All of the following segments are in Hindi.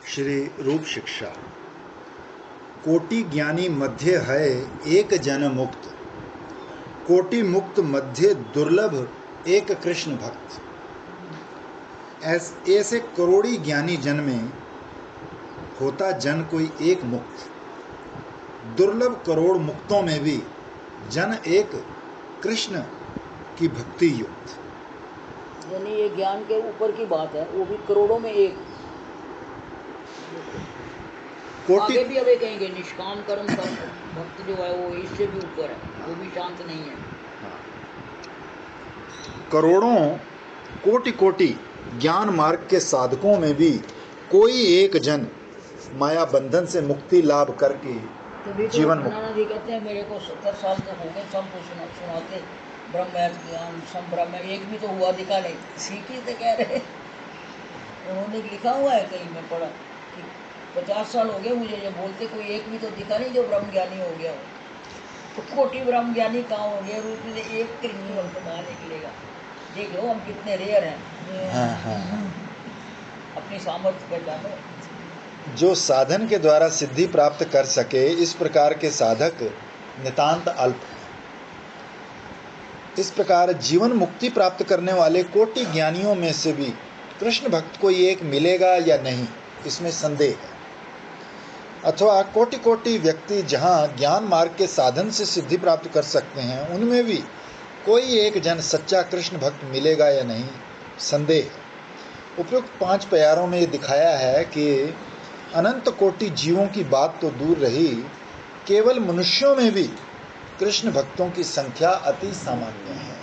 श्री रूप शिक्षा। कोटि ज्ञानी मध्य है एक जन मुक्त, कोटि मुक्त मध्य दुर्लभ एक कृष्ण भक्त। ऐसे करोड़ी ज्ञानी जन में होता जन कोई एक मुक्त, दुर्लभ करोड़ मुक्तों में भी जन एक कृष्ण की भक्ति युक्त। यानी ये ज्ञान के ऊपर की बात है, वो भी करोड़ों में एक। आगे भी अभी कहेंगे निष्काम कर्म भक्त जो है वो इससे भी ऊपर है, वो भी शांत नहीं है। करोड़ों कोटि कोटि ज्ञान मार्ग के साधकों में भी कोई एक जन माया बंधन से मुक्ति लाभ करके जीवन मुक्त। नाना जी कहते हैं मेरे को 70 साल तो हो गए, सबको सुनाते ब्रह्म ज्ञान संब्रह्म, एक भी तो हुआ दिखा नहीं, सीखी तो कह रहे। उन्होंने लिखा हुआ है कहीं, मैं पढ़ा कि 50 साल हो गए मुझे ये बोलते, कोई एक भी तो दिखा नहीं जो ब्रह्म ज्ञानी हो गया हो। तो कोटि ब्रह्म ज्ञानी कहाँ हो गया, रूप में एक कृष्ण भक्त बाहर निकलेगा। देख लो हम कितने रेयर हैं। हाँ। अपनी सामर्थ्य पहचानो। जो साधन के द्वारा सिद्धि प्राप्त कर सके, इस प्रकार के साधक नितांत अल्प। इस प्रकार जीवन मुक्ति प्राप्त करने वाले कोटि ज्ञानियों में से भी कृष्ण भक्त कोई एक मिलेगा या नहीं, इसमें संदेह है। अथवा कोटि कोटि व्यक्ति जहाँ ज्ञान मार्ग के साधन से सिद्धि प्राप्त कर सकते हैं, उनमें भी कोई एक जन सच्चा कृष्ण भक्त मिलेगा या नहीं, संदेह है। उपयुक्त 5 प्यारों में ये दिखाया है कि अनंत कोटि जीवों की बात तो दूर रही, केवल मनुष्यों में भी कृष्ण भक्तों की संख्या अति सामान्य है।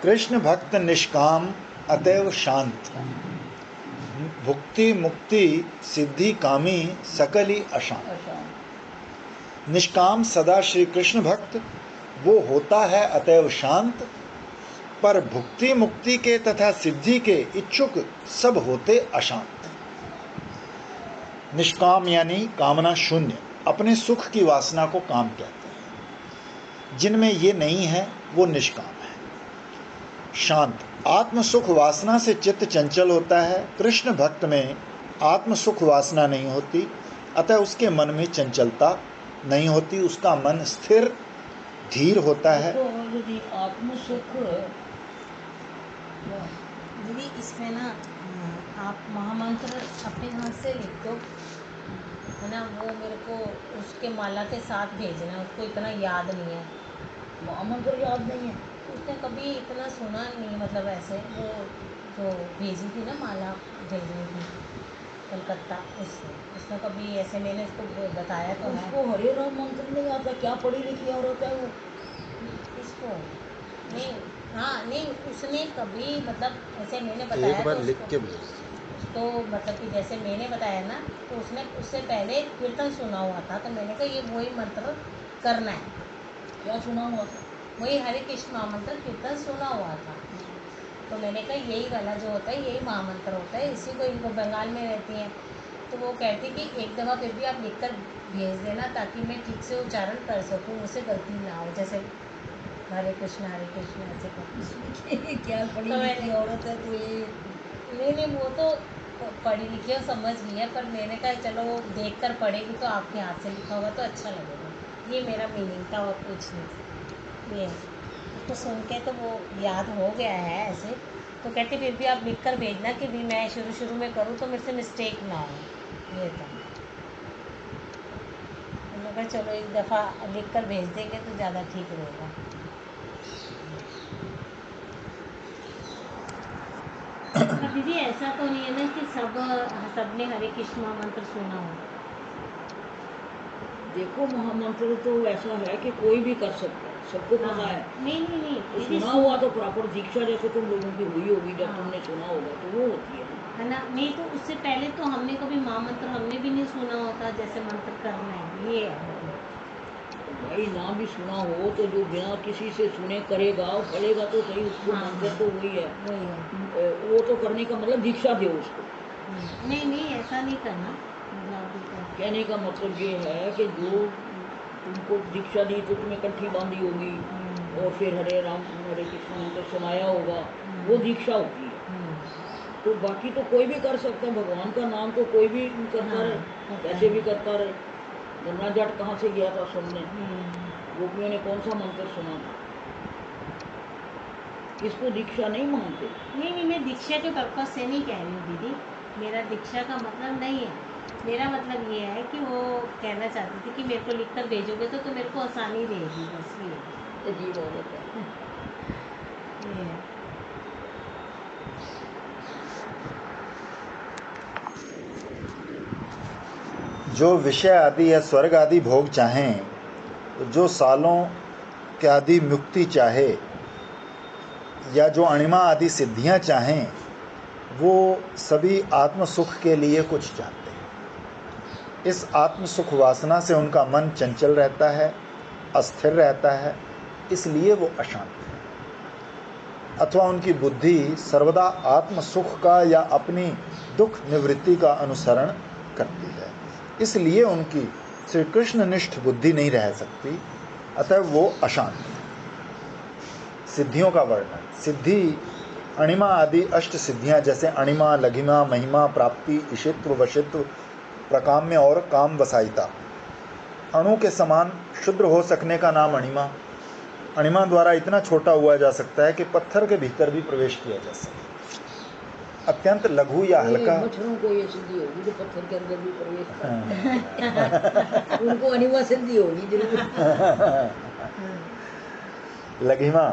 कृष्ण भक्त निष्काम अतैव शांत, भुक्ति मुक्ति सिद्धि कामी सकली अशांत। निष्काम सदा श्री कृष्ण भक्त वो होता है अतैव शांत, पर भुक्ति मुक्ति के तथा सिद्धि के इच्छुक सब होते अशांत। निष्काम यानी कामना शून्य, अपने सुख की वासना को काम कहते हैं। जिनमें ये नहीं है वो निष्काम है। शांत, आत्म सुख वासना से चित्त चंचल होता है। कृष्ण भक्त में आत्म सुख वासना नहीं होती, अतः उसके मन में चंचलता नहीं होती, उसका मन स्थिर धीर होता है। तो यदि आत्म सुख दीदी इसमें ना आप महामंत्र अपने हाथ से लिख दो, है ना, वो मेरे को उसके माला के साथ भेजना, उसको इतना याद नहीं है। महामंत्र याद नहीं है, उसने कभी इतना सुना नहीं, मतलब ऐसे वो जो भेजी थी ना माला भेजनी थी कलकत्ता, उसने कभी ऐसे मैंने उसको बताया तो है। उसको हरे राम मंत्र नहीं आता, क्या पढ़ी लिखी और होता है वो इसको नहीं, हाँ नहीं, उसने कभी मतलब ऐसे मैंने बताया एक बार तो लिख के भेज। तो मतलब कि जैसे मैंने बताया ना, तो उसने उससे पहले कीर्तन सुना हुआ था, तो मैंने कहा ये वही मंत्र करना है। क्या सुना हुआ था? वही हरे कृष्ण महामंत्र कीर्तन सुना हुआ था, तो मैंने कहा यही वाला जो होता है यही महामंत्र होता है, इसी को, इनको बंगाल में रहती हैं। तो वो कहती कि एक दफ़ा फिर भी आप लिखकर भेज देना ताकि मैं ठीक से उच्चारण कर सकूँ, मुझसे गलती ना हो, जैसे हरे कृष्ण ऐसे कर। क्या पढ़ी लिखी औरत है तो ये नहीं वो तो पढ़ी लिखी और समझ गई है, पर मैंने कहा चलो वो देख कर पढ़ेगी तो आपके हाथ से लिखा होगा तो अच्छा लगेगा, ये मेरा मीनिंग था और कुछ नहीं। ये उसको सुन के तो वो याद हो गया है ऐसे, तो कहती फिर भी आप लिख कर भेजना कि भी मैं शुरू में करूँ तो मेरे से मिस्टेक ना हो, ये था। तो मैं कहा चलो एक दफ़ा लिख कर भेज देंगे तो ज़्यादा ठीक रहेगा। दीदी ऐसा तो नहीं है ना कि सबने हरे कृष्ण महामंत्र सुना हो। देखो महामंत्र तो ऐसा है कि कोई भी कर सकता है, सबको पता है। नहीं तो सुना हुआ तो प्रॉपर दीक्षा जैसे तुम लोगों की हुई होगी, जब तुमने सुना होगा तो वो होती है ना। नहीं तो उससे पहले तो हमने कभी महामंत्र हमने भी नहीं सुना होता, जैसे मंत्र करना है ये है। भाई ना भी सुना हो तो जो बिना किसी से सुने करेगा और करेगा तो सही, उसको मंत्र तो वही है, वो तो करने का मतलब दीक्षा दो उसको। नहीं ऐसा नहीं करना, कहने का मतलब ये है कि जो तुमको दीक्षा दी तो तुम्हें कंठी बांधी होगी और फिर हरे राम हरे कृष्ण मंत्र सुनाया होगा, वो दीक्षा होती है। तो बाकी तो कोई भी कर सकता है, भगवान का नाम तो कोई भी करता हाँ, रहे, करता कैसे है। भी करता रहे। गन्ना जट कहाँ से गया था सुनने, हम्म। गोपियों ने कौन सा मंत्र सुना था। इसको दीक्षा नहीं मानते। नहीं, मैं दीक्षा के पर्पज से नहीं कह रही हूँ दीदी, मेरा दीक्षा का मतलब नहीं है। मेरा मतलब ये है कि वो कहना चाहती थी कि मेरे को लिख कर भेजोगे तो मेरे को आसानी रहेगी, बस ये अजीब औरत है। ये है। जो विषय आदि या स्वर्ग आदि भोग चाहें, तो जो सालों के आदि मुक्ति चाहे, या जो अणिमा आदि सिद्धियां चाहें, वो सभी आत्म सुख के लिए कुछ चाहते हैं। इस आत्म सुख वासना से उनका मन चंचल रहता है, अस्थिर रहता है, इसलिए वो अशांत है। अथवा उनकी बुद्धि सर्वदा आत्म सुख का या अपनी दुख निवृत्ति का अनुसरण करती है, इसलिए उनकी श्री कृष्ण निष्ठ बुद्धि नहीं रह सकती, अतः वो अशांत है। सिद्धियों का वर्णन। सिद्धि अणिमा आदि अष्ट सिद्धियां जैसे अणिमा, लघिमा, महिमा, प्राप्ति, ईशित्व, वशित्व, प्रकाम्य और काम वसायिता। अणु के समान शुद्र हो सकने का नाम अणिमा। अणिमा द्वारा इतना छोटा हुआ जा सकता है कि पत्थर के भीतर भी प्रवेश किया जा सके। अत्यंत लघु या हल्का। मच्छरों को ये सिद्धि होगी जो पत्थर के अंदर भी प्रवेश कर उनको अनिवा सिद्धि होगी जरूर। लघिमा।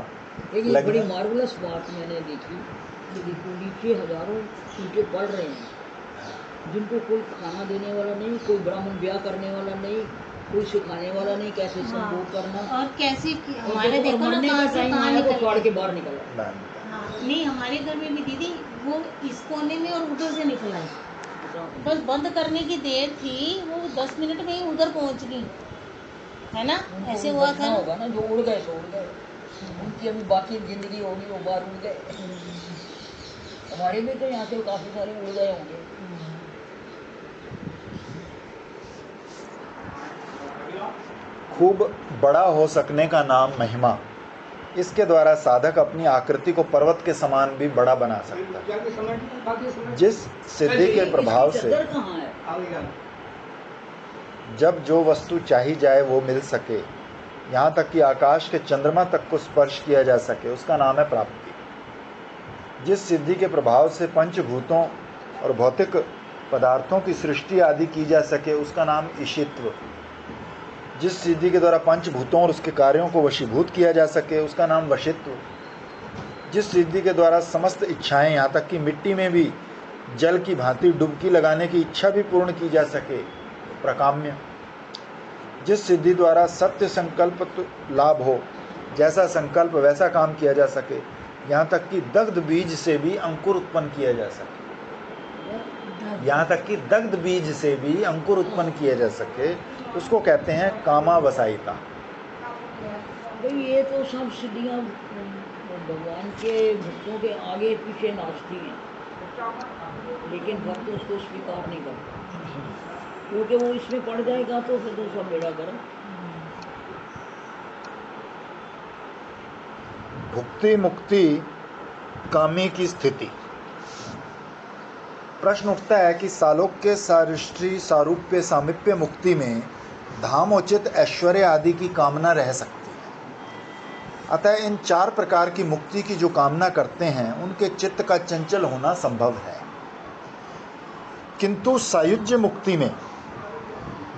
लेकिन एक बड़ी मार्वलस बात मैंने देखी कि नीचे हजारों सीटें पढ़ रहे हैं, जिनको कोई खाना देने वाला नहीं, कोई ब्राह्मण ब्याह करने वाला नहीं, कोई सिखाने वाला नहीं कैसे संभोग करना। और कैसे हमारे देखो ना मरने का टाइम आया तो फाड़ के बाहर निकला। हाँ, नहीं हमारे घर में भी दीदी वो इस कोने में और उधर से निकला है, बस बंद करने की देर थी, वो 10 मिनट में ही उधर पहुंच गई है ना, ऐसे हुआ था होगा ना, जो उड़ गए तो उड़ गए, उनकी अभी बाकी जिंदगी होगी, वो बाहर उड़ गए। हमारे भी तो यहाँ से काफी सारे उड़ गए होंगे। खूब बड़ा हो सकने का नाम महिमा। इसके द्वारा साधक अपनी आकृति को पर्वत के समान भी बड़ा बना सकता है। जिस सिद्धि के प्रभाव से जब जो वस्तु चाही जाए वो मिल सके, यहाँ तक कि आकाश के चंद्रमा तक को स्पर्श किया जा सके, उसका नाम है प्राप्ति। जिस सिद्धि के प्रभाव से पंचभूतों और भौतिक पदार्थों की सृष्टि आदि की जा सके, उसका नाम ईशित्व। जिस सिद्धि के द्वारा पंचभूतों और उसके कार्यों को वशीभूत किया जा सके, उसका नाम वशित्व। जिस सिद्धि के द्वारा समस्त इच्छाएं, यहाँ तक कि मिट्टी में भी जल की भांति डुबकी लगाने की इच्छा भी पूर्ण की जा सके, प्रकाम्य। जिस सिद्धि द्वारा सत्य संकल्प लाभ हो, जैसा संकल्प वैसा काम किया जा सके, यहाँ तक कि दग्ध बीज से भी अंकुर उत्पन्न किया जा सके, यहाँ तक कि दग्ध बीज से भी अंकुर उत्पन्न किया जा सके, उसको कहते हैं कामावसायिता। भाई ये तो सब सिद्धियाँ भगवान के भक्तों के आगे पीछे नाचती हैं, लेकिन भक्त उसको स्वीकार नहीं करता, क्योंकि वो इसमें पड़ जाएगा तो फिर तो सब बेड़ा गर्म। भुक्ति मुक्ति कामी की स्थिति। प्रश्न उठता है कि सालोक्य, सारिष्टि, सारूप्य, सामीप्य मुक्ति में धामोचित ऐश्वर्य आदि की कामना रह सकती है। अतः इन 4 प्रकार की मुक्ति की जो कामना करते हैं, उनके चित्त का चंचल होना संभव है। किंतु सायुज्य मुक्ति में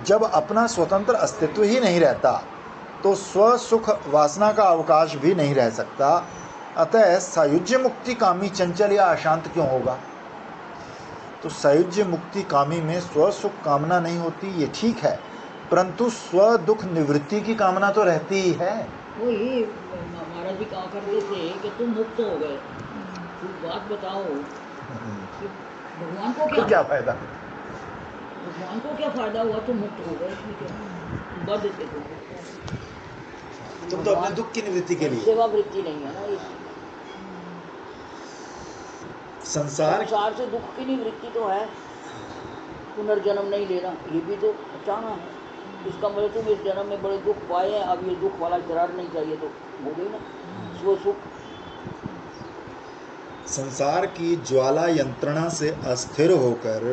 जब अपना स्वतंत्र अस्तित्व ही नहीं रहता, तो स्व सुख वासना का अवकाश भी नहीं रह सकता। अतः सायुज्य मुक्ति कामी चंचल या अशांत क्यों होगा? तो सायुज्य मुक्ति कामी में स्व सुख कामना नहीं होती, ये ठीक है, परंतु स्व दुख निवृत्ति की कामना तो रहती ही है। वही महाराज जी कहा करते थे कि तुम मुक्त हो गए, तो बात बताओ कि भगवान को क्या फायदा? भगवान को क्या फायदा हुआ? तुम मुक्त हो गए, इसमें क्या बद देते तुम तो अपने दुख की निवृत्ति के लिए। सेवा वृत्ति नहीं है ना ये। संसार से दुख की निवृत्ति तो है, पुनर्जन्म नहीं लेना, ये भी तो चाहना है। इसका मतलब तुम इस जन्म में बड़े दुख पाए हैं, अब ये दुख वाला शरार नहीं चाहिए, तो हो गई ना स्व सुख। संसार की ज्वाला यंत्रणा से अस्थिर होकर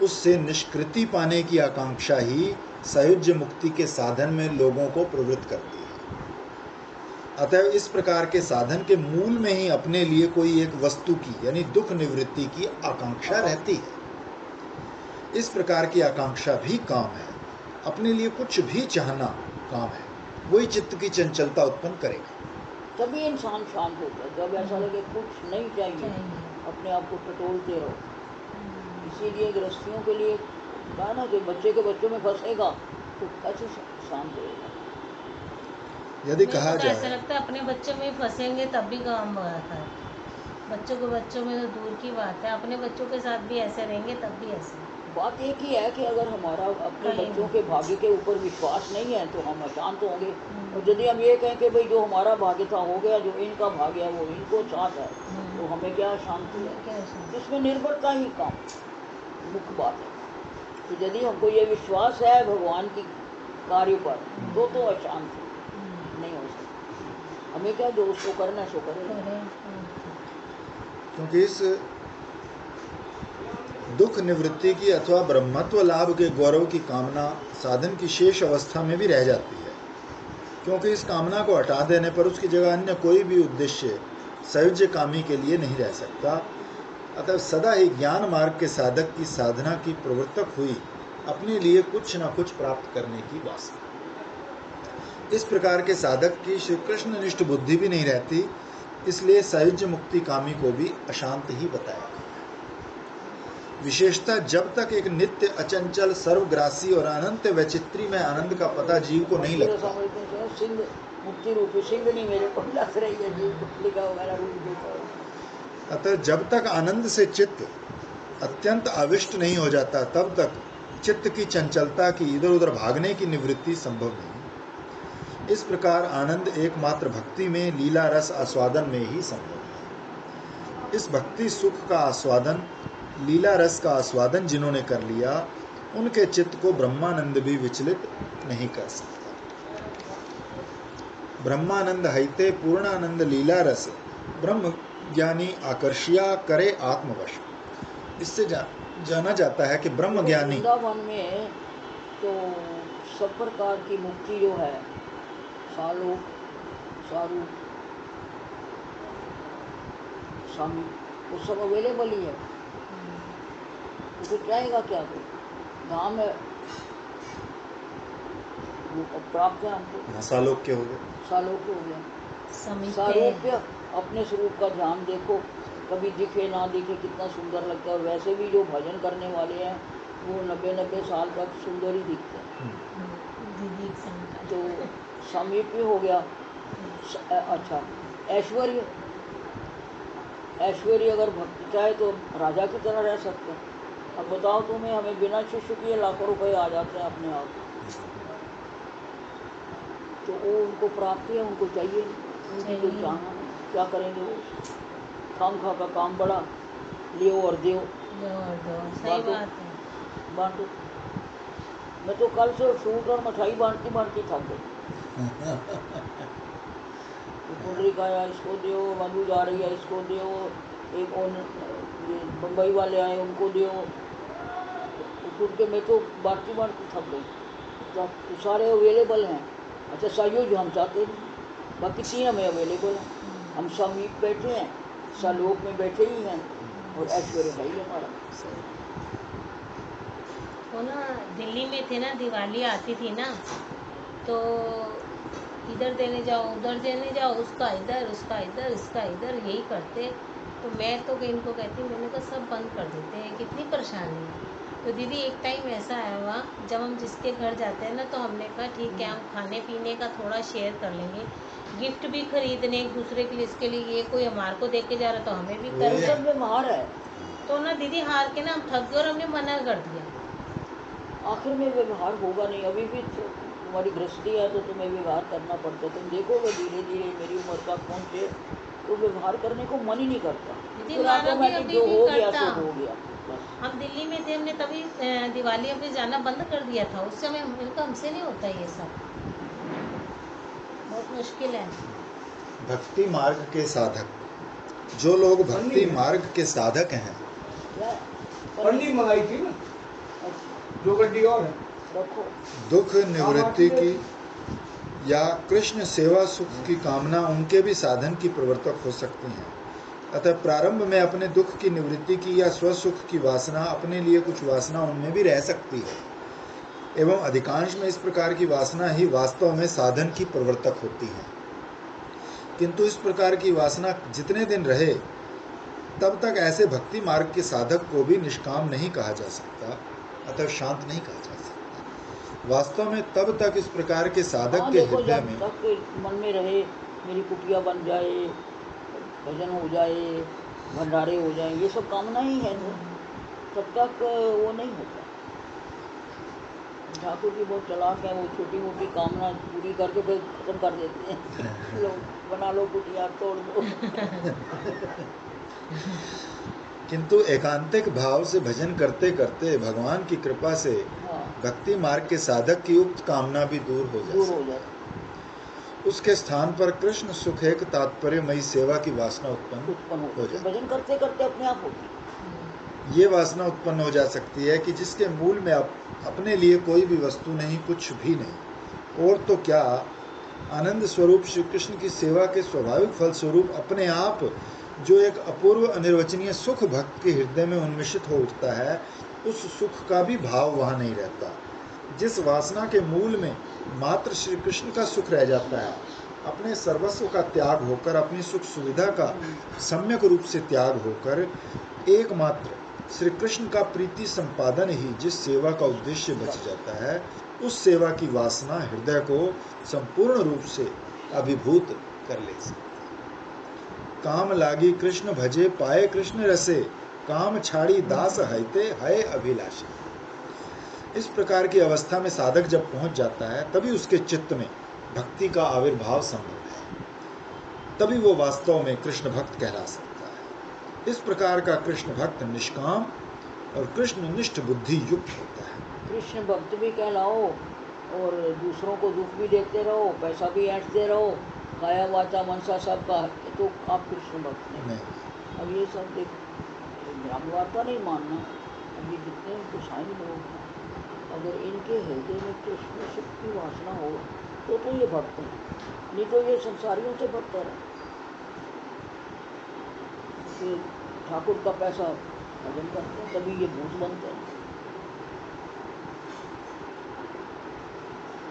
उससे निष्कृति पाने की आकांक्षा ही सायुज्य मुक्ति के साधन में लोगों को प्रवृत्त करती है। अतः इस प्रकार के साधन के मूल में ही अपने लिए कोई एक वस्तु की यानी दुख निवृत्ति की आकांक्षा रहती है। इस प्रकार की आकांक्षा भी काम है। अपने लिए कुछ भी चाहना काम है, वही चित्त की चंचलता उत्पन्न करेगा। तभी इंसान शांत होता है, जब ऐसा लगे कुछ नहीं चाहिए, अपने आप को टटोलते रहो। इसीलिए गृहस्थियों के लिए कहा ना कि बच्चे के बच्चों में फंसेगा तो कैसे शांत होगा। यदि कहा तो ऐसा जाए लगता है अपने बच्चों में फंसेंगे तब भी काम आता है। बच्चों को बच्चों में तो दूर की बात है, अपने बच्चों के साथ भी ऐसे रहेंगे तब भी ऐसे। बात एक ही है कि अगर हमारा अपने बच्चों के भाग्य के ऊपर विश्वास नहीं है तो हम अशांत होंगे। और यदि हम ये कहें कि भाई जो हमारा भाग्य था हो गया, जो इनका भाग्य है वो इनको साथ है, तो हमें क्या शांति है? इसमें निर्भरता ही काम मुख्य बात है। तो यदि हमको ये विश्वास है भगवान की कार्य पर तो अशांत नहीं हो सकता। हमें क्या, जो उसको करना है सो करें। क्योंकि इस दुख निवृत्ति की अथवा ब्रह्मत्व लाभ के गौरव की कामना साधन की शेष अवस्था में भी रह जाती है, क्योंकि इस कामना को हटा देने पर उसकी जगह अन्य कोई भी उद्देश्य सायुज्य कामी के लिए नहीं रह सकता। अतः सदा ही ज्ञान मार्ग के साधक की साधना की प्रवर्तक हुई अपने लिए कुछ न कुछ प्राप्त करने की वासना। इस प्रकार के साधक की श्री कृष्ण निष्ठ बुद्धि भी नहीं रहती, इसलिए सायुज्य मुक्ति कामी को भी अशांत ही बताया। विशेषतः जब तक एक नित्य अचंचल सर्वग्रासी और अनंत वैचित्री में आनंद का पता जीव को नहीं लगता। मुक्ति रूपी सिंह नहीं मेरे को लग रही है जीव लिखा वगैरह रूप। अतः जब तक आनंद से चित्त अत्यंत आविष्ट नहीं हो जाता तब तक चित्त की चंचलता की इधर उधर भागने की निवृत्ति संभव नहीं। इस प्रकार आनंद एकमात्र भक्ति में लीला रस आस्वादन में ही संभव है। इस भक्ति सुख का आस्वादन, लीला रस का आस्वादन जिन्होंने कर लिया उनके चित्त को ब्रह्मानंद भी विचलित नहीं कर सकता। ब्रह्मानंद हैते पूर्णानंद लीला रस ब्रह्म ज्ञानी आकर्षिया करे आत्मवश। इससे जाना जाता है कि ब्रह्म ज्ञानी वृंदावन में तो सब प्रकार की मुक्ति जो है, सालोक, सारूप, स्वामी, वो सब अवेलेबल ही है। तो चाहेगा क्या कोई धाम है वो प्राप्त है हमको। सालोक्य हो गया, सालोक्य हो गया, सारूप्य अपने स्वरूप का ध्यान देखो, कभी दिखे ना दिखे कितना सुंदर लगता है। और वैसे भी जो भजन करने वाले हैं वो 90-90 साल तक सुंदर ही दिखते हैं। तो सामीप्य हो गया। अच्छा, ऐश्वर्य, ऐश्वर्य अगर भक्ति चाहे तो राजा की तरह रह सकते हैं। अब बताओ तुम्हें, हमें बिना शिष्य किए लाखों रुपए आ जाते हैं अपने आप। तो वो उनको प्राप्ति है, उनको चाहिए, उनकी कोई चाहना नहीं। क्या करेंगे वो? खाम खा का काम बड़ा, लियो और दियो, बांटो। मैं तो कल से फ्रूट और मिठाई बांटती थक गई। पुंडरी का आया इसको दियो, मधु जा रही है इसको दियो, एक और बम्बई वाले आए उनको दियो, तो मैं तो बांटती थक गई। तो सारे अवेलेबल हैं। अच्छा, सहयोग हम चाहते हैं, बाकी 3 हमें अवेलेबल हैं। हम समीप बैठे हैं, सलोक में बैठे ही हैं, और ऐश्वर्य है ही हमारा। वो ना दिल्ली में थे ना, दिवाली आती थी ना, तो इधर देने जाओ उधर देने जाओ, उसका इधर उसका इधर इसका इधर, यही करते। तो मैं तो इनको कहती, मैंने कहा सब बंद कर देते हैं, कितनी परेशानी है। तो दीदी एक टाइम ऐसा आया हुआ, जब हम जिसके घर जाते हैं ना, तो हमने कहा ठीक है हम खाने पीने का थोड़ा शेयर कर लेंगे, गिफ्ट भी खरीदने एक दूसरे के लिए, इसके लिए ये कोई हमारे को दे के जा रहा तो हमें भी कर सब व्यवहार है। तो ना दीदी हार के ना हम थक गए और हमने मना कर दिया। आखिर में व्यवहार होगा नहीं। अभी भी तुम्हारी गृहस्थी है तो तुम्हें व्यवहार करना पड़ता है। तुम देखोगे धीरे धीरे मेरी उम्र तक पहुँचे तो व्यवहार करने को मन ही नहीं करता। फिर ऑटोमेटिक जो हो गया सो हो गया। हम दिल्ली में थे, हमने तभी दिवाली अपने जाना बंद कर दिया था। उस समय हमसे नहीं होता ये सब, बहुत मुश्किल है। भक्ति मार्ग के साधक जो लोग भक्ति मार्ग के साधक हैं, क्या पन्नी मंगाई थी ना, अच्छा, जो गड्डी और है। रखो। दुख निवृत्ति की या कृष्ण सेवा सुख की कामना उनके भी साधन की प्रवर्तक हो सकती हैं। अतः प्रारंभ में अपने दुख की निवृत्ति की या स्वसुख की वासना, अपने लिए कुछ वासना उनमें भी रह सकती है, एवं अधिकांश में इस प्रकार की वासना ही वास्तव में साधन की प्रवर्तक होती है। किंतु इस प्रकार की वासना जितने दिन रहे तब तक ऐसे भक्ति मार्ग के साधक को भी निष्काम नहीं कहा जा सकता, अतः शांत नहीं कहा जा सकता। वास्तव में तब तक इस प्रकार के साधक हाँ के देखो, हृदय जब में तक मन में रहे मेरी कुटिया बन जाए, भजन हो जाए, भंडारे हो जाए, ये सब कामना ही है, तो तब तक वो नहीं होता। ठाकुर जी बहुत चालाक है, वो छोटी मोटी कामना पूरी करके फिर खत्म कर देते हैं। लो बना लो कुटिया, तोड़ दो। किंतु एकांतिक भाव से भजन करते करते भगवान की कृपा से हाँ, भक्ति मार्ग के साधक की उक्त कामना भी दूर हो दूर हो जाती जाता, है। उसके स्थान पर कृष्ण सुख एक तात्पर्यमयी सेवा की वासना उत्पन्न उत्पन्न हो हो जाती, जाती भजन करते करते अपने आप होती। है। ये वासना उत्पन्न हो जा सकती है कि जिसके मूल में अपने लिए कोई भी वस्तु नहीं, कुछ भी नहीं, और तो क्या आनंद स्वरूप श्री कृष्ण की सेवा के स्वाभाविक फल स्वरूप अपने आप जो एक अपूर्व अनिर्वचनीय सुख भक्त के हृदय में उन्मिषित हो उठता है, उस सुख का भी भाव वहाँ नहीं रहता। जिस वासना के मूल में मात्र श्री कृष्ण का सुख रह जाता है, अपने सर्वस्व का त्याग होकर, अपनी सुख सुविधा का सम्यक रूप से त्याग होकर एकमात्र श्री कृष्ण का प्रीति संपादन ही जिस सेवा का उद्देश्य बच जाता है, उस सेवा की वासना हृदय को संपूर्ण रूप से अभिभूत कर ले सकती। काम लागी कृष्ण भजे, पाए कृष्ण रसे, काम छाड़ी दास हयते हय अभिलाषी। इस प्रकार की अवस्था में साधक जब पहुंच जाता है, तभी उसके चित्त में भक्ति का आविर्भाव संभव है, तभी वो वास्तव में कृष्ण भक्त कहला सकता है। इस प्रकार का कृष्ण भक्त निष्काम और कृष्णनिष्ठ बुद्धि युक्त होता है। कृष्ण भक्त भी कहलाओ और दूसरों को दुख भी देते रहो, पैसा भी ऐंठते रहो, काया वाचा मनसा सब का, तो आप कृष्ण भक्त नहीं। अब ये सब देख, ब्रह्मवार्ता नहीं मानना। अब ये जितने गोसाई लोग हैं, अगर इनके हृदय में कृष्ण सुख की वासना हो तो ये भक्त हैं, नहीं तो ये संसारियों से बदतर है कि ठाकुर का पैसा हजम करते हैं, तभी ये भूत बनते हैं।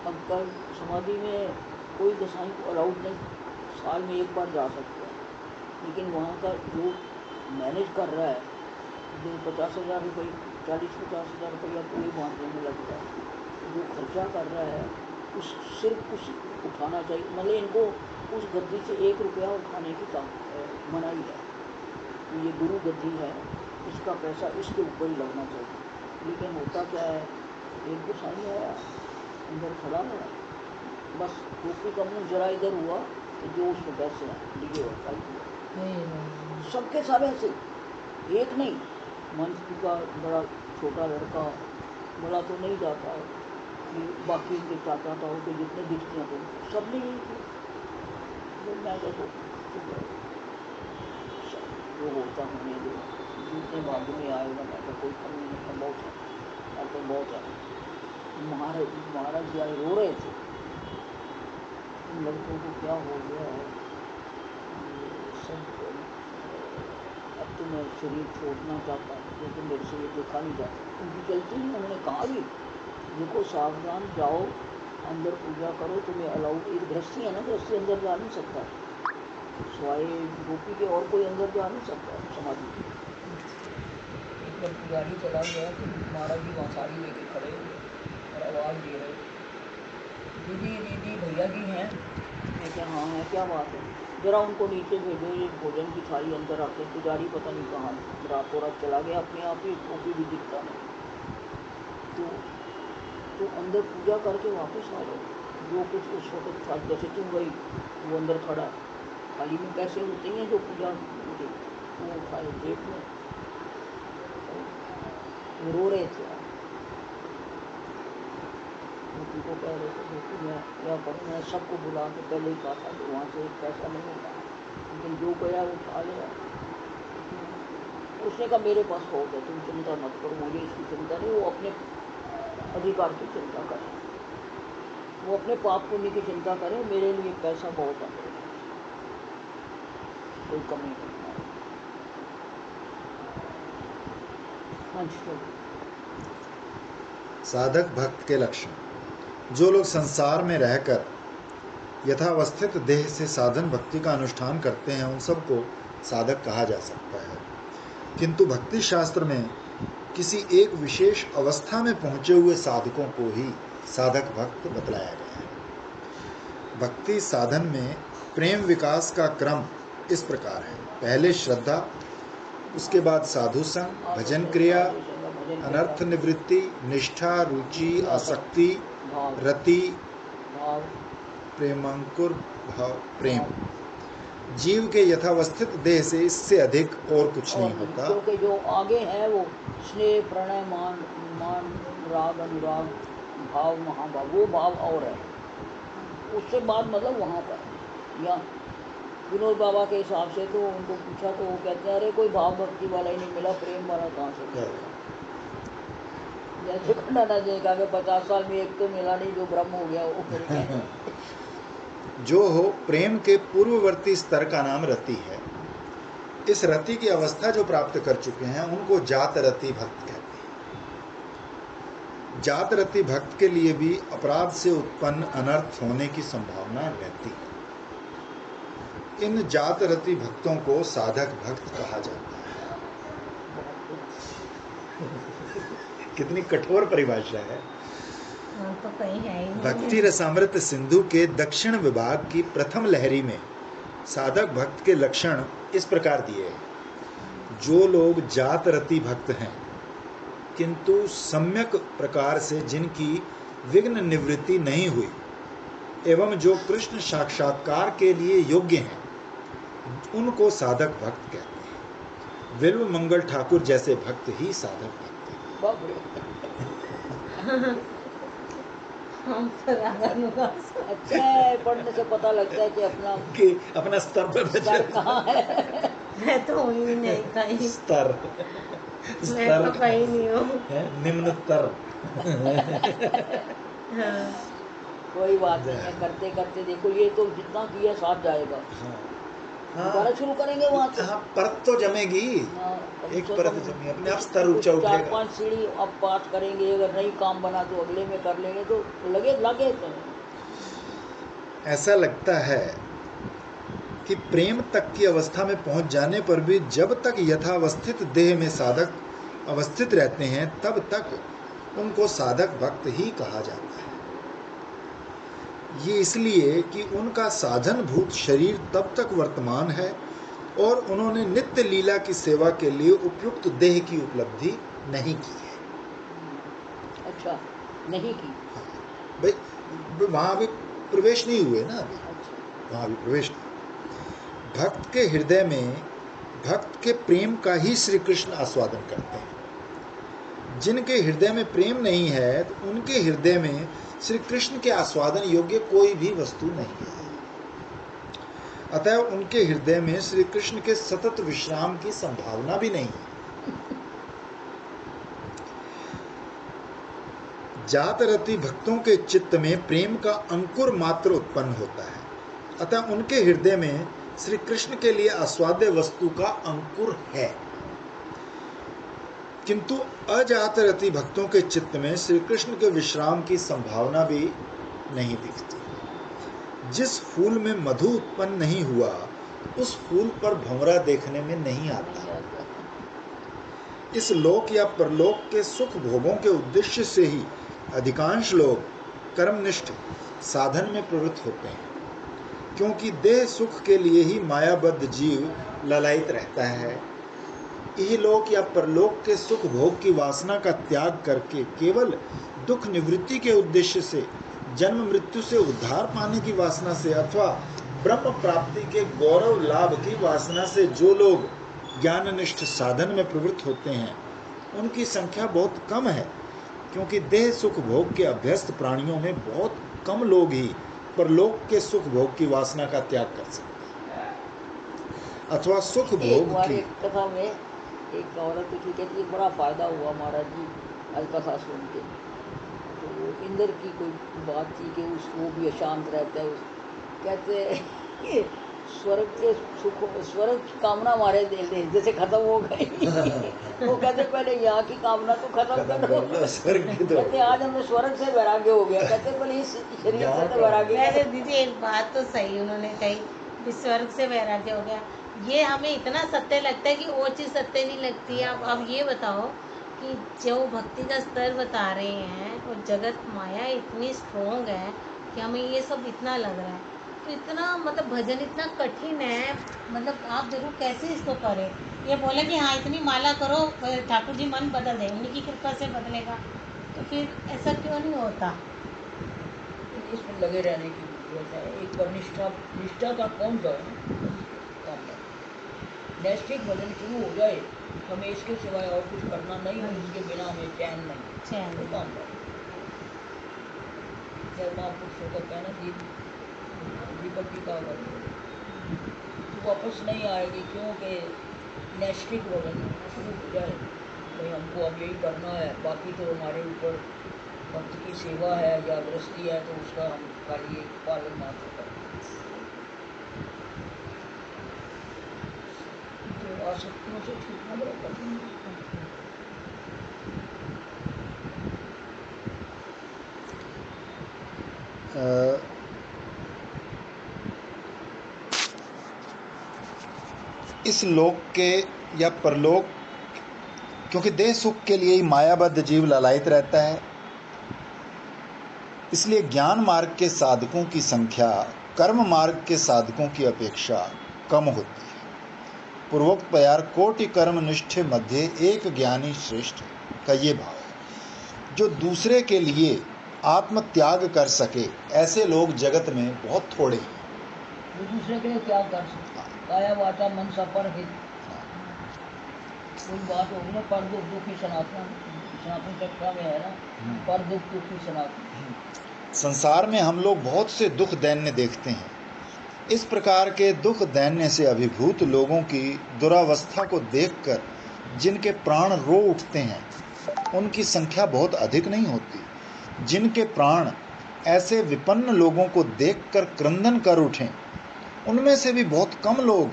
अब कल समाधि में कोई गोसाई को अलाउड नहीं, साल में एक बार जा सकते हैं, लेकिन वहाँ का जो मैनेज कर रहा है, जो 50,000 रुपये 40-50,000 रुपया पूरे बांधने में लगता है, जो खर्चा कर रहा है, उस सिर्फ उस उठाना चाहिए। मतलब इनको उस गद्दी से 1 रुपया उठाने की मनाही है। ये गुरु गद्दी है, इसका पैसा इसके ऊपर ही लगना चाहिए। लेकिन होता क्या है, एक गोसाई आया, अंदर खड़ा है, बस टोपी का मुंह जरा इधर हुआ तो जो उसमें पैसे हैं लिए और खाई हुआ। सबके सब ऐसे, एक नहीं। मंच का बड़ा छोटा लड़का, बड़ा तो नहीं जाता कि बाकी के चाचा ताऊ के जितने दिखते हैं तो सब ने यही किया। तो मैं तो जो होता होने दो, जितने भाग्य में आएगा, मैं तो कोई कमी नहीं है, बहुत है, मैं तो बहुत है। महाराज जी आए, रो रहे थे, इन लड़कों को क्या हो गया है, सब अब तो मैं शरीर छोड़ना चाहता हूँ, क्योंकि मेरे से ये देखा नहीं जाता, उनकी चलती नहीं। उन्होंने कहा भी, देखो सावधान जाओ, अंदर पूजा करो, तुम्हें अलाउड, एक गृहस्थी है ना, गृहस्थी अंदर जा नहीं सकता, स्वाय गोपी के और कोई अंदर जा नहीं सकता समाधि। एक बार पुजारी चला गया तो महाराज जी वहाँ साड़ी लेके खड़े हुए और आवाज़ दे रहे, दीदी दीदी भैया जी हैं। मैं क्या, हाँ है, क्या बात है, जरा उनको नीचे भेजो, ये भोजन की थाली अंदर आके। पुजारी पता नहीं कहाँ रातों रात चला गया अपने आप ही, गोपी भी दिखता नहीं। तो अंदर पूजा करके वापस आ जाओ, जो कुछ उस वक्त था, जैसे तुम गई वो अंदर खड़ा, थाली में पैसे होते हैं जो पूजा के, वो उठाए जेब में, रो रहे थे। गोपी को कह रहे थे, गोपी मैं क्या करूँ, मैं सबको बुला के पहले ही कहा था कि वहाँ से एक पैसा नहीं होता, लेकिन जो गया वो खा लिया। उसने कहा मेरे पास हो गया, तुम चिंता मत करो, मुझे इसकी चिंता नहीं। वो अपने अधिकार की चिंता करे, वो अपने पाप पुण्य की चिंता करे, मेरे लिए पैसा बहुत है, कोई कमी नहीं है। हाँ जी, चलो। साधक भक्त के लक्षण। जो लोग संसार में रहकर यथावस्थित देह से साधन भक्ति का अनुष्ठान करते हैं उन सबको साधक कहा जा सकता है, किंतु भक्ति शास्त्र में किसी एक विशेष अवस्था में पहुंचे हुए साधकों को ही साधक भक्त बतलाया गया है। भक्ति साधन में प्रेम विकास का क्रम इस प्रकार है: पहले श्रद्धा, उसके बाद साधु संग, भजन क्रिया, अनर्थ निवृत्ति, निष्ठा, रुचि, आसक्ति, रति, भाव, प्रेमांकुर भाव, प्रेम। जीव के यथावस्थित देह से इससे अधिक और कुछ नहीं होता। क्योंकि जो आगे है वो स्नेह, प्रणय, मान, राग, अनुराग, भाव, महाभाव, वो भाव और है। उससे बाद मतलब वहाँ पर या विनोद बाबा के हिसाब से तो उनको पूछा तो वो कहते हैं अरे कोई भाव भक्ति वाला ही नहीं मिला, प्रेम वाला कहाँ से मिलेगा। जैसे खंडाना जी कहा कि 50 साल में एक तो मिला नहीं जो ब्रह्म हो गया वो फिर क्या। जो हो प्रेम के पूर्ववर्ती स्तर का नाम रति है। इस रति की अवस्था जो प्राप्त कर चुके हैं उनको जात रति भक्त कहते हैं। जात रति भक्त के लिए भी अपराध से उत्पन्न अनर्थ होने की संभावना रहती है। इन जात रति भक्तों को साधक भक्त कहा जाता है। कितनी कठोर परिभाषा है। तो कहीं है ही नहीं। भक्ति रसामृत सिंधु के दक्षिण विभाग की प्रथम लहरी में साधक भक्त के लक्षण इस प्रकार दिए हैं: जो लोग जात रति भक्त हैं किंतु सम्यक प्रकार से जिनकी विघ्न निवृत्ति नहीं हुई एवं जो कृष्ण साक्षात्कार के लिए योग्य हैं उनको साधक भक्त कहते हैं। विल्व मंगल ठाकुर जैसे भक्त ही साधक भक्त हैं। बाप रे। हम तो रागानुगा अच्छा है, पढ़ने से पता लगता है कि अपना स्तर पर स्तर कहाँ है। मैं तो हूँ ही नहीं कहीं। स्तर मैं तो कहीं नहीं हूँ। निम्न स्तर। हाँ। कोई बात नहीं है, करते करते देखो ये तो जितना किया साथ जाएगा। दोबारा शुरू करेंगे वहाँ से। हाँ, परत तो जमेगी। एक परत जमी, अपने आप स्तर ऊंचा उठेगा। 4-5 सीढ़ी अब पास करेंगे, अगर नहीं काम बना तो अगले में कर लेंगे तो लगे तो। ऐसा लगता है कि प्रेम तक की अवस्था में पहुंच जाने पर भी जब तक यथावस्थित देह में साधक अवस्थित रहते हैं तब तक उनको साधक भक्त ही कहा जाता है। ये इसलिए कि उनका साधन भूत शरीर तब तक वर्तमान है और उन्होंने नित्य लीला की सेवा के लिए उपयुक्त देह की उपलब्धि नहीं की है। अच्छा, नहीं की। भाई वहाँ भी प्रवेश नहीं हुए ना अभी। अच्छा। वहाँ भी प्रवेश नहीं। भक्त के हृदय में भक्त के प्रेम का ही श्री कृष्ण आस्वादन करते हैं। जिनके हृदय में प्रेम नहीं है तो उनके हृदय में श्री कृष्ण के आस्वादन योग्य कोई भी वस्तु नहीं है। अतः उनके हृदय में श्री कृष्ण के सतत विश्राम की संभावना भी नहीं है। जातरति भक्तों के चित्त में प्रेम का अंकुर मात्र उत्पन्न होता है, अतः उनके हृदय में श्री कृष्ण के लिए आस्वाद्य वस्तु का अंकुर है। किंतु अजातरति भक्तों के चित्त में श्री कृष्ण के विश्राम की संभावना भी नहीं दिखती। जिस फूल में मधु उत्पन्न नहीं हुआ उस फूल पर भंवरा देखने में नहीं आता। इस लोक या परलोक के सुख भोगों के उद्देश्य से ही अधिकांश लोग कर्मनिष्ठ साधन में प्रवृत्त होते हैं, क्योंकि देह सुख के लिए ही मायाबद्ध जीव ललायित रहता है। यह लोक या परलोक के सुख भोग की वासना का त्याग करके केवल दुख निवृत्ति के उद्देश्य से, जन्म मृत्यु से उद्धार पाने की वासना से अथवा ब्रह्म प्राप्ति के गौरव लाभ की वासना से जो लोग ज्ञाननिष्ठ साधन में प्रवृत्त होते हैं उनकी संख्या बहुत कम है, क्योंकि देह सुख भोग के अभ्यस्त प्राणियों में बहुत कम लोग ही परलोक के सुख भोग की वासना का त्याग कर सकते हैं अथवा सुख भोग की। एक कथा में एक औरत देखी कहती है बड़ा फ़ायदा हुआ महाराज जी आज कथा सुन के। तो वो इंद्र की कोई बात थी कि वो भी अशांत रहता है। कहते हैं कि स्वर्ग के सुख, स्वर्ग की कामना हमारे दिल से खत्म हो गई। वो कहते पहले यहाँ की कामना तो खत्म करो। कहते आज हमें स्वर्ग से वैराग्य हो गया। कहते पहले इस शरीर से तो वैराग्य। वैसे दीदी एक बात तो सही उन्होंने कही कि स्वर्ग से वैराग्य हो गया। ये हमें इतना सत्य लगता है कि वो चीज़ सत्य नहीं लगती है। अब ये बताओ कि जो भक्ति का स्तर बता रहे हैं और जगत माया इतनी स्ट्रोंग है कि हमें ये सब इतना लग रहा है, तो इतना मतलब भजन इतना कठिन है। मतलब आप जरूर कैसे इसको करें। ये बोले कि हाँ इतनी माला करो ठाकुर जी मन बदल दे, उन्हीं की कृपा से बदलेगा, तो फिर ऐसा क्यों नहीं होता। इसमें लगे रहने की जरूरत है। एक बार निष्ठा का कौन जाए काम है। नैष्ठिक भजन शुरू हो जाए, हमें इसके सिवाय और कुछ करना नहीं है, इसके बिना हमें चैन नहीं, तो काम है। महापुरुषों का कहना कि दीपक की का तो वापस नहीं आएगी, क्योंकि नैष्ठिक भजन शुरू हो जाए भाई हमको अब यही करना है, बाकी तो हमारे ऊपर भक्त की सेवा है या गृहस्थी है तो उसका हम खाली पालन मात्र करें। तो आसक्तियों से छूटना बड़ा कठिन है। इस लोक के या परलोक, क्योंकि देह सुख के लिए ही मायाबद्ध जीव ललायित रहता है, इसलिए ज्ञान मार्ग के साधकों की संख्या कर्म मार्ग के साधकों की अपेक्षा कम होती है। पूर्वोक्त प्यार कोटि कर्म निष्ठे मध्य एक ज्ञानी श्रेष्ठ का ये भाव है। जो दूसरे के लिए आत्म त्याग कर सके ऐसे लोग जगत में बहुत थोड़े हैं। वो दूसरे के लिए त्याग कर सकते, काया वाचा मन सपर हित, कोई बात होगी ना, पर दुख दुखी सनातन कक्षा में है ना, पर दुख दुखी सनातन। संसार में हम लोग बहुत से दुख दैन्य देखते हैं। इस प्रकार के दुख दैन्य से अभिभूत लोगों की दुरावस्था को देखकर जिनके प्राण रो उठते हैं, उनकी संख्या बहुत अधिक नहीं होती। जिनके प्राण ऐसे विपन्न लोगों को देखकर क्रंदन कर उठें, उनमें से भी बहुत कम लोग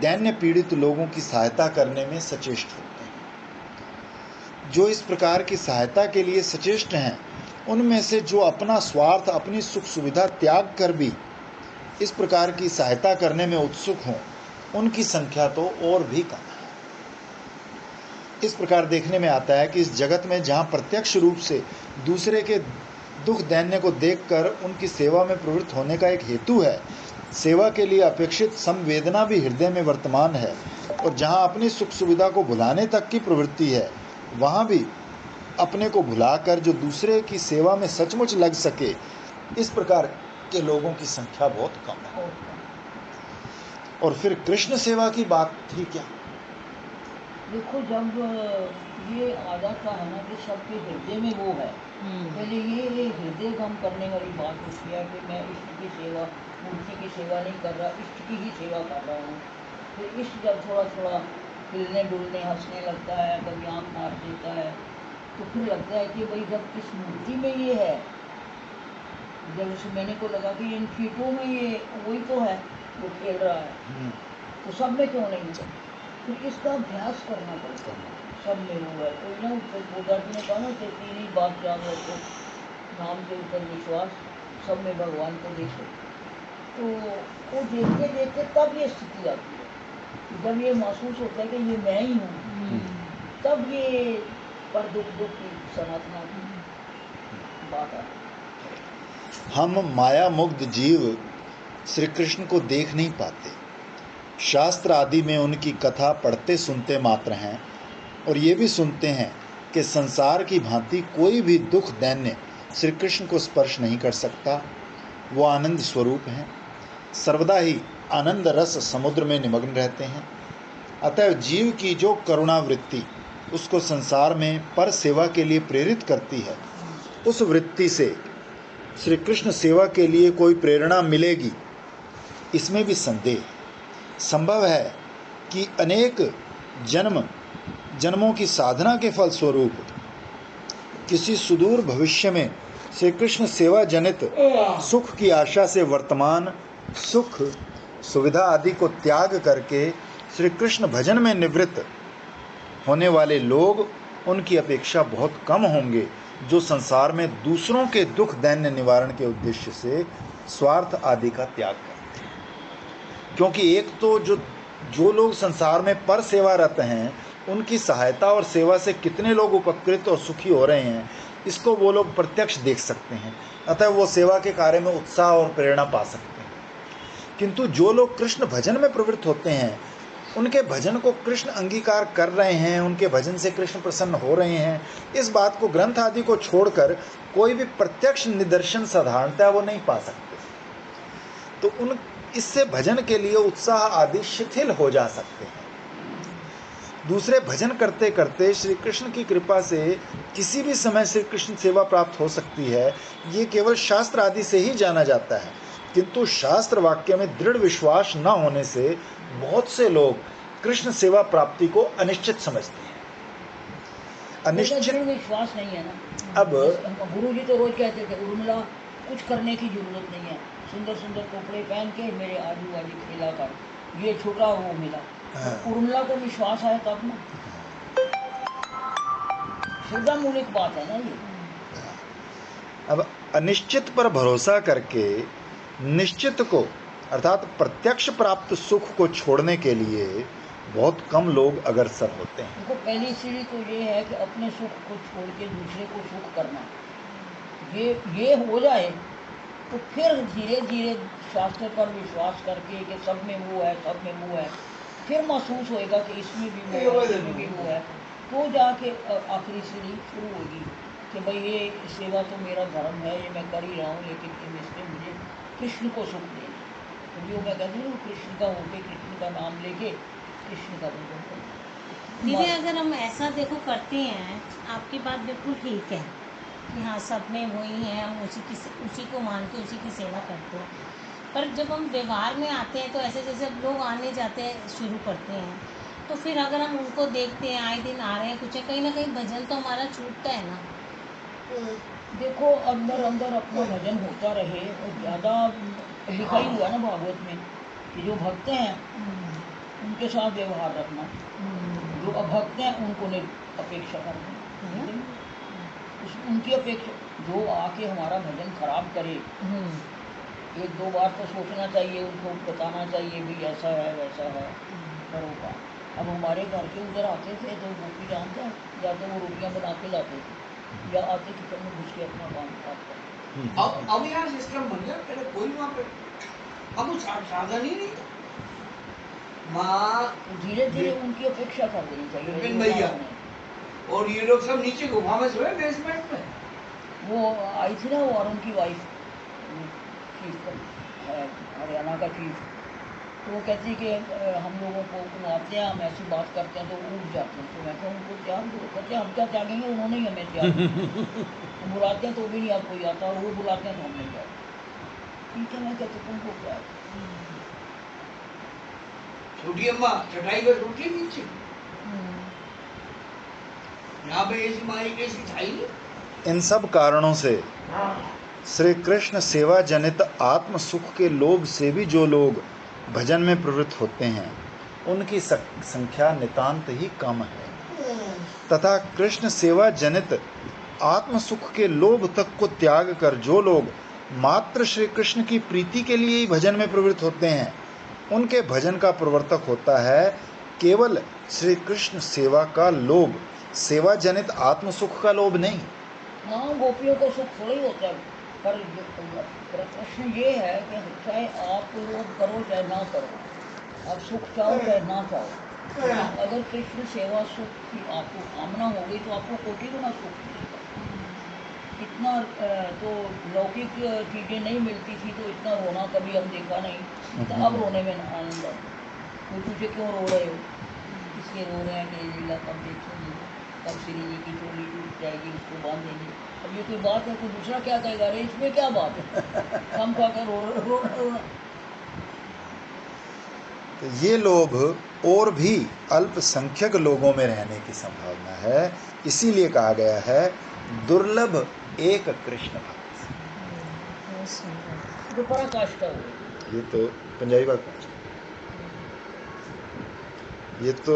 दैन्य पीड़ित लोगों की सहायता करने में सचेष्ट होते हैं। जो इस प्रकार की सहायता के लिए सचेष्ट हैं, उनमें से जो अपना स्वार्थ, अपनी सुख सुविधा त्याग कर भी इस प्रकार की सहायता करने में उत्सुक हों, उनकी संख्या तो और भी कम है। इस प्रकार देखने में आता है कि इस जगत में जहाँ प्रत्यक्ष रूप से दूसरे के दुख दैन्य को देखकर उनकी सेवा में प्रवृत्त होने का एक हेतु है, सेवा के लिए अपेक्षित संवेदना भी हृदय में वर्तमान है, और जहाँ अपनी सुख सुविधा को भुलाने तक की प्रवृत्ति है, वहाँ भी अपने को भुलाकर जो दूसरे की सेवा में सचमुच लग सके, इस प्रकार के लोगों की संख्या बहुत कम है। और फिर कृष्ण सेवा की बात थी क्या? देखो जब ये आ जाता है ना कि सबके हृदय में वो है, पहले ये हृदय गम करने वाली बात होती है कि मैं इष्ट की सेवा, मूर्ति की सेवा नहीं कर रहा, इष्ट की ही सेवा कर रहा हूँ। फिर इष्ट जब थोड़ा थोड़ा हिलने डुलने हंसने लगता है, कभी आँख मार देता है, तो फिर लगता है कि भाई जब इस मूर्ति में ये है, जब उसे मैंने को लगा कि इन फीटों में ये वही तो है जो खेल रहा है, तो सब में क्यों नहीं है? फिर इसका अभ्यास करना पड़ता है, सब में वो है। तो ना बोधा जी ने कहा ना कि तीन ही बात याद रखो, नाम के ऊपर विश्वास, सब में भगवान को देखो। तो वो देखते देखते तब ये स्थिति आती है, जब ये महसूस होता है कि ये मैं ही हूँ, तब ये पर दुख दुख की सनातना की बात आती है। हम माया मुग्ध जीव श्री कृष्ण को देख नहीं पाते, शास्त्र आदि में उनकी कथा पढ़ते सुनते मात्र हैं, और ये भी सुनते हैं कि संसार की भांति कोई भी दुख दैन्य श्री कृष्ण को स्पर्श नहीं कर सकता। वो आनंद स्वरूप हैं, सर्वदा ही आनंद रस समुद्र में निमग्न रहते हैं। अतः जीव की जो करुणा वृत्ति उसको संसार में पर सेवा के लिए प्रेरित करती है, उस वृत्ति से श्री कृष्ण सेवा के लिए कोई प्रेरणा मिलेगी, इसमें भी संदेह है। संभव है कि अनेक जन्म जन्मों की साधना के फलस्वरूप किसी सुदूर भविष्य में श्री कृष्ण सेवा जनित सुख की आशा से वर्तमान सुख सुविधा आदि को त्याग करके श्री कृष्ण भजन में निवृत्त होने वाले लोग उनकी अपेक्षा बहुत कम होंगे, जो संसार में दूसरों के दुख दैन्य निवारण के उद्देश्य से स्वार्थ आदि का त्याग करते हैं। क्योंकि एक तो जो लोग संसार में पर सेवारत हैं, उनकी सहायता और सेवा से कितने लोग उपकृत और सुखी हो रहे हैं, इसको वो लोग प्रत्यक्ष देख सकते हैं, अतः वो सेवा के कार्य में उत्साह और प्रेरणा पा सकते हैं। किंतु जो लोग कृष्ण भजन में प्रवृत्त होते हैं, उनके भजन को कृष्ण अंगीकार कर रहे हैं, उनके भजन से कृष्ण प्रसन्न हो रहे हैं, इस बात को ग्रंथ आदि को छोड़कर कोई भी प्रत्यक्ष निदर्शन साधारणतः वो नहीं पा सकते। तो इससे भजन के लिए उत्साह आदि शिथिल हो जा सकते हैं। दूसरे भजन करते करते श्री कृष्ण की कृपा से किसी भी समय श्री कृष्ण सेवा प्राप्त हो सकती है, ये केवल शास्त्र आदि से ही जाना जाता है। किंतु शास्त्र वाक्य में दृढ़ विश्वास न होने से बहुत से लोग कृष्ण सेवा प्राप्ति को अनिश्चित समझते हैं। अनिश्चित विश्वास नहीं है ना। अब गुरु जी तो रोज कहते थे, उर्मिला कुछ करने की जरूरत नहीं है, सुंदर सुंदर कपड़े पहन के मेरे आजू बाजू खेला कर, ये छूटा वो मिला। उर्मिला को विश्वास आया तब ना, श्रद्धा मूलिक बात है ना ये। अब अनिश्चित पर भरोसा करके निश्चित को अर्थात प्रत्यक्ष प्राप्त सुख को छोड़ने के लिए बहुत कम लोग अग्रसर होते हैं। देखो पहली सीढ़ी तो ये है कि अपने सुख को छोड़ के दूसरे को सुख करना। ये हो जाए तो फिर धीरे धीरे शास्त्र पर विश्वास करके कि सब में वो है, सब में वो है, फिर महसूस होएगा कि इसमें भी वो है, इसमें भी वो है, तो जाके आखिरी सीढ़ी शुरू होगी कि भाई ये सेवा तो मेरा धर्म है, ये मैं कर ही रहा हूँ, लेकिन इसमें मुझे कृष्ण को सुख देना। तो जो मैं कहती हूँ कृष्ण का होके, कृष्ण का नाम लेके कृष्ण का भजन करना। दीदी अगर हम ऐसा देखो करते हैं, आपकी बात बिल्कुल ठीक है कि हाँ सब में वही है, हम उसी को मान के उसी की सेवा करते हैं। पर जब हम व्यवहार में आते हैं तो ऐसे जैसे अब लोग आने जाते हैं शुरू करते हैं, तो फिर अगर हम उनको देखते हैं आए दिन आ रहे हैं, कुछ कहीं ना कहीं भजन तो हमारा छूटता है ना। देखो अंदर अंदर अपना भजन होता रहे, और ज़्यादा लिखा ही हुआ ना भागवत में कि जो भक्त हैं उनके साथ व्यवहार रखना, जो अभक्त हैं उनको अपेक्षा करना। उनकी अपेक्षा जो आके हमारा भजन खराब करे, एक दो बार तो सोचना चाहिए, उनको बताना चाहिए भी ऐसा है वैसा है, करो का। अब हमारे घर के उधर आते थे तो गोपी जानता है, या तो वो रोटियां बना के लाते थे, या आते किचन में घुस के अपना काम करते। अब यार सिस्टम बन गया, पहले कोई वहाँ पे अब वो साधन ही नहीं। माँ धीरे धीरे उनकी अपेक्षा कर देनी चाहिए भैया, और ये लोग सब नीचे गुफा में सोए बेसमेंट में। वो आई थी ना, वो अरुण की वाइफ, चीफ है हरियाणा का चीफ, तो वो कहती कि हम लोगों को आते हैं, हम ऐसी बात करते हैं तो उठ जाते हैं। तो मैं कहूँ उनको त्याग दो, कहते हैं हम क्या त्यागेंगे, उन्होंने ही हमें त्याग हम बुलाते हैं तो भी नहीं आप कोई आता, और वो बुलाते हैं तो हम नहीं जाते। ठीक है, मैं कहते तुमको क्या छोटी अम्मा चटाई पर रोटी नीचे, यहाँ पे ऐसी माई कैसी छाई नहीं। इन सब कारणों से श्री कृष्ण सेवा जनित आत्म सुख के लोभ से भी जो लोग भजन में प्रवृत्त होते हैं, उनकी संख्या नितांत ही कम है, तथा कृष्ण सेवा जनित आत्म सुख के लोभ तक को त्याग कर जो लोग मात्र श्री कृष्ण की प्रीति के लिए ही भजन में प्रवृत्त होते हैं, उनके भजन का प्रवर्तक होता है केवल श्री कृष्ण सेवा का लोभ, सेवा जनित आत्म सुख का लोभ नहीं। हाँ, गोपियों को सुख थोड़ा ही होता है, पर प्रश्न ये है कि चाहे आप लोग करो चाहे ना करो, आप सुख चाहो चाहे ना चाहो, अगर कृष्ण सेवा सुख की आपको कामना हो गई तो आपको कोटि गुना सुख मिलेगा। इतना तो लौकिक चीज़ें नहीं मिलती थी तो इतना रोना कभी हम देखा नहीं, तो अब रोने में आनंद है। कोई पूछे क्यों रो रहे हो, इसलिए रो रहे हैं कि लीला कब देखेंगे, कब श्री जी की चोली टूट जाएगी, उसको बांध देंगे। अब ये कोई बात है, कोई दूसरा क्या कहेगा, अरे इसमें क्या बात है, हम क्या कर रो। तो ये लोभ और भी अल्पसंख्यक लोगों में रहने की संभावना है। इसीलिए कहा गया है दुर्लभ एक कृष्ण भक्त। बहुत सुंदर। जो पराकाष्ठा हो। ये तो पंजाबी बात, ये तो